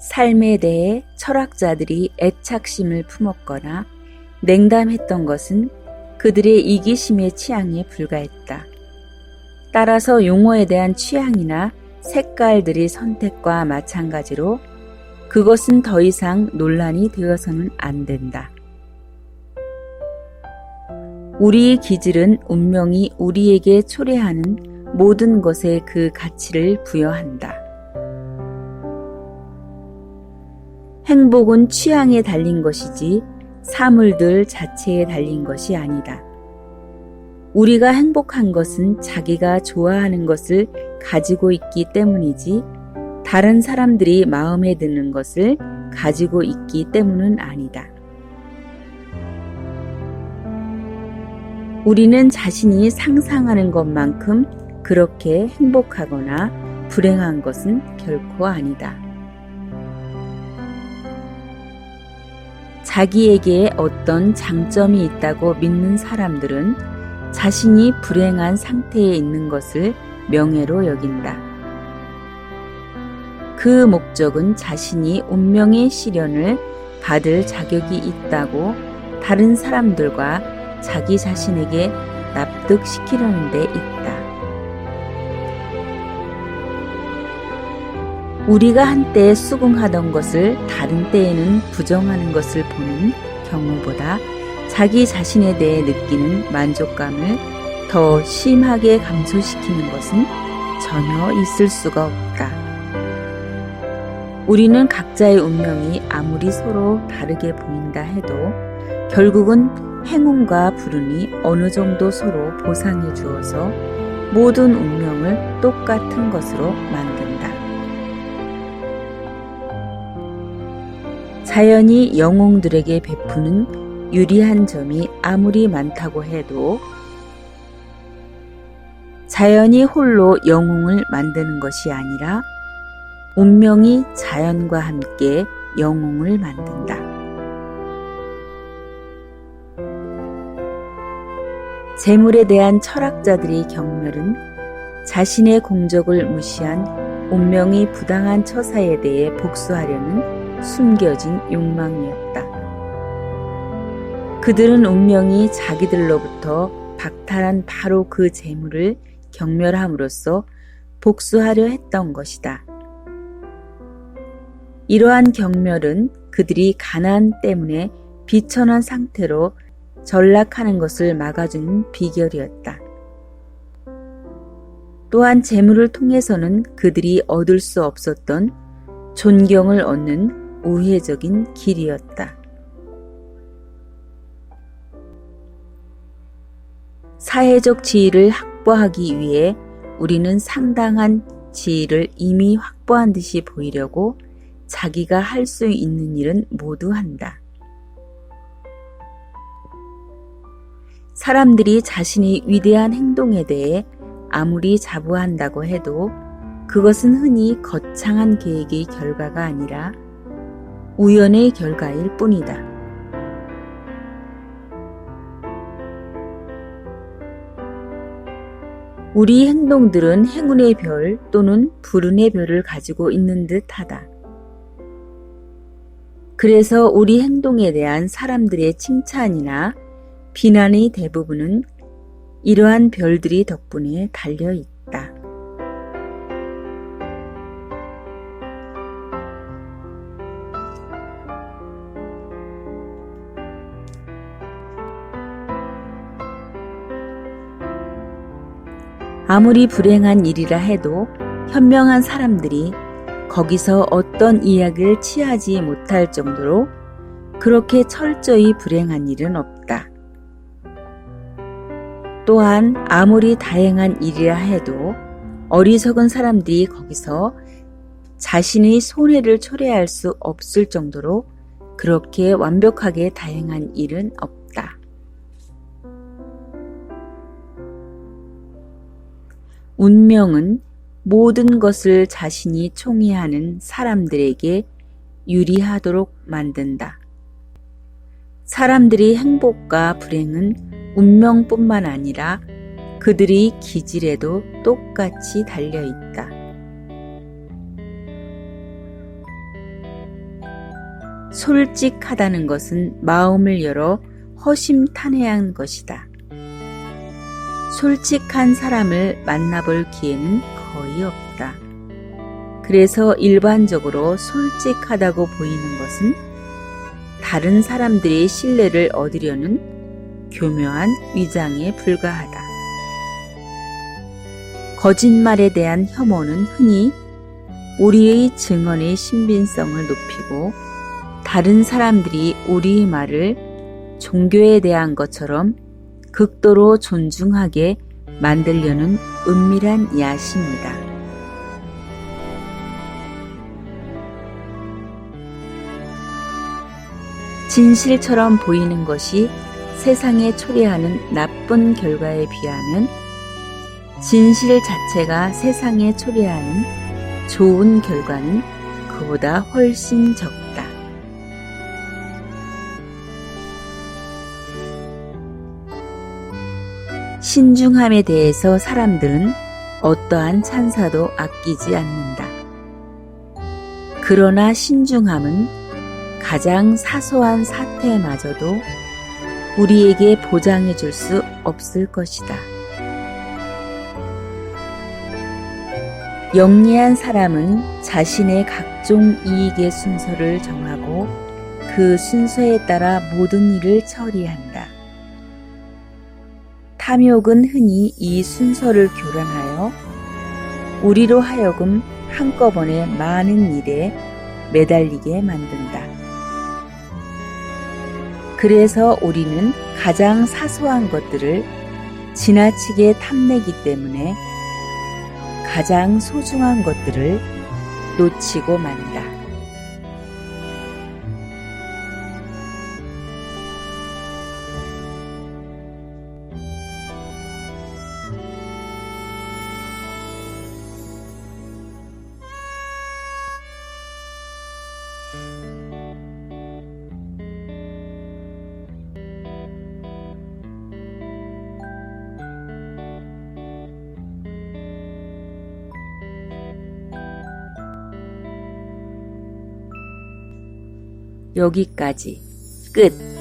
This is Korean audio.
삶에 대해 철학자들이 애착심을 품었거나 냉담했던 것은 그들의 이기심의 취향에 불과했다. 따라서 용어에 대한 취향이나 색깔들의 선택과 마찬가지로 그것은 더 이상 논란이 되어서는 안 된다. 우리의 기질은 운명이 우리에게 초래하는 모든 것에 그 가치를 부여한다. 행복은 취향에 달린 것이지 사물들 자체에 달린 것이 아니다. 우리가 행복한 것은 자기가 좋아하는 것을 가지고 있기 때문이지 다른 사람들이 마음에 드는 것을 가지고 있기 때문은 아니다. 우리는 자신이 상상하는 것만큼 그렇게 행복하거나 불행한 것은 결코 아니다. 자기에게 어떤 장점이 있다고 믿는 사람들은 자신이 불행한 상태에 있는 것을 명예로 여긴다. 그 목적은 자신이 운명의 시련을 받을 자격이 있다고 다른 사람들과 자기 자신에게 납득시키려는 데 있다. 우리가 한때 수긍하던 것을 다른 때에는 부정하는 것을 보는 경우보다 자기 자신에 대해 느끼는 만족감을 더 심하게 감소시키는 것은 전혀 있을 수가 없다. 우리는 각자의 운명이 아무리 서로 다르게 보인다 해도 결국은 행운과 불운이 어느 정도 서로 보상해 주어서 모든 운명을 똑같은 것으로 만든다. 자연이 영웅들에게 베푸는 유리한 점이 아무리 많다고 해도 자연이 홀로 영웅을 만드는 것이 아니라 운명이 자연과 함께 영웅을 만든다. 재물에 대한 철학자들의 경멸은 자신의 공적을 무시한 운명이 부당한 처사에 대해 복수하려는 숨겨진 욕망이었다. 그들은 운명이 자기들로부터 박탈한 바로 그 재물을 경멸함으로써 복수하려 했던 것이다. 이러한 경멸은 그들이 가난 때문에 비천한 상태로 전락하는 것을 막아주는 비결이었다. 또한 재물을 통해서는 그들이 얻을 수 없었던 존경을 얻는 우회적인 길이었다. 사회적 지위를 확보하기 위해 우리는 상당한 지위를 이미 확보한 듯이 보이려고 자기가 할 수 있는 일은 모두 한다. 사람들이 자신의 위대한 행동에 대해 아무리 자부한다고 해도 그것은 흔히 거창한 계획의 결과가 아니라 우연의 결과일 뿐이다. 우리 행동들은 행운의 별 또는 불운의 별을 가지고 있는 듯하다. 그래서 우리 행동에 대한 사람들의 칭찬이나 비난의 대부분은 이러한 별들이 덕분에 달려 있다. 아무리 불행한 일이라 해도 현명한 사람들이 거기서 어떤 이야기를 취하지 못할 정도로 그렇게 철저히 불행한 일은 없다. 또한 아무리 다행한 일이라 해도 어리석은 사람들이 거기서 자신의 손해를 초래할 수 없을 정도로 그렇게 완벽하게 다행한 일은 없다. 운명은 모든 것을 자신이 총애하는 사람들에게 유리하도록 만든다. 사람들의 행복과 불행은 운명뿐만 아니라 그들의 기질에도 똑같이 달려있다. 솔직하다는 것은 마음을 열어 허심탄회한 것이다. 솔직한 사람을 만나볼 기회는 거의 없다. 그래서 일반적으로 솔직하다고 보이는 것은 다른 사람들의 신뢰를 얻으려는 교묘한 위장에 불과하다. 거짓말에 대한 혐오는 흔히 우리의 증언의 신빙성을 높이고 다른 사람들이 우리의 말을 종교에 대한 것처럼 극도로 존중하게 만들려는 은밀한 야심이다. 진실처럼 보이는 것이 세상에 초래하는 나쁜 결과에 비하면 진실 자체가 세상에 초래하는 좋은 결과는 그보다 훨씬 적다. 신중함에 대해서 사람들은 어떠한 찬사도 아끼지 않는다. 그러나 신중함은 가장 사소한 사태마저도 우리에게 보장해 줄 수 없을 것이다. 영리한 사람은 자신의 각종 이익의 순서를 정하고 그 순서에 따라 모든 일을 처리한다. 탐욕은 흔히 이 순서를 교란하여 우리로 하여금 한꺼번에 많은 일에 매달리게 만든다. 그래서 우리는 가장 사소한 것들을 지나치게 탐내기 때문에 가장 소중한 것들을 놓치고 만다. 여기까지 끝.